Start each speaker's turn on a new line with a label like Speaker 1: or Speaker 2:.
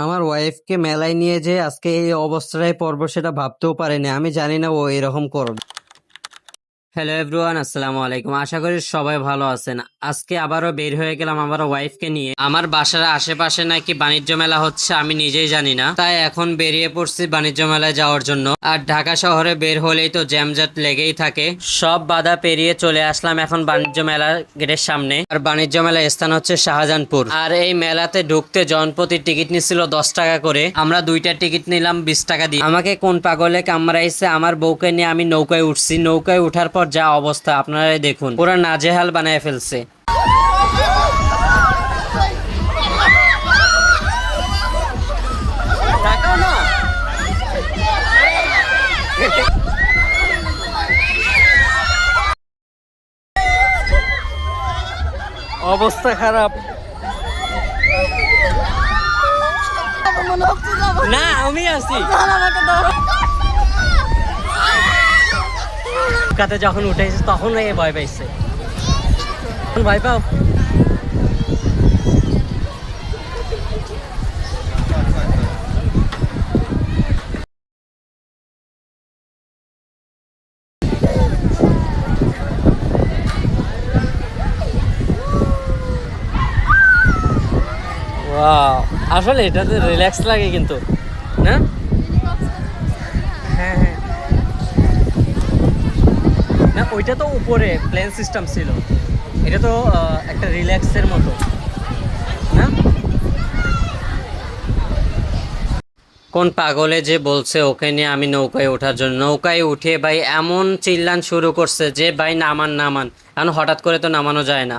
Speaker 1: আমার ওয়াইফকে মেলায় নিয়ে যে আজকে এই অবস্থায় পড়বো সেটা ভাবতেও পারিনি। আমি জানি না ও এরকম করবে। হ্যালো এভরিওয়ান, আসসালামু আলাইকুম। আশা করি সবাই ভালো আছেন। আজকে আবারও বের হয়ে গেলাম আমার ওয়াইফকে নিয়ে। আমার বাসার আশেপাশে নাকি বাণিজ্য মেলা হচ্ছে, আমি নিজেই জানি না, তাই এখন বেরিয়ে পড়ছি বাণিজ্য মেলায় যাওয়ার জন্য। আর ঢাকা শহরে বের হলেই তো জ্যামজট লেগেই থাকে। সব বাধা পেরিয়ে চলে আসলাম এখন বাণিজ্য মেলার গেটের সামনে। আর বাণিজ্য মেলার স্থান হচ্ছে শাহজাহানপুর। আর এই মেলাতে ঢুকতে জনপ্রতি টিকিট নিচ্ছিল 10 টাকা করে। আমরা দুইটা টিকিট নিলাম 20 টাকা দিয়ে। আমাকে কোন পাগলে কামড়াইছে, আমার বউকে নিয়ে আমি নৌকায় উঠছি। নৌকায় উঠার পর যা অবস্থা আপনারাই দেখুন, পুরো নাজেহাল বানায় ফেলছে। অবস্থা খারাপ। না আমি আছি কাতে, যখন উঠেছে তখন এই ভয় পাইছে। ভয় পাও? আসলে এটাতে রিল্যাক্স লাগে কিন্তু, না? হ্যাঁ হ্যাঁ, না ওইটা তো উপরে প্লেন সিস্টেম ছিল, এটা তো একটা রিল্যাক্সের মতো, না? কোন পাগলে যে বলছে ওকে নিয়ে আমি নৌকায় ওঠার জন্য। নৌকায় উঠে ভাই এমন চিল্লান শুরু করছে যে ভাই নামান নামান, কারণ হঠাৎ করে তো নামানো যায় না।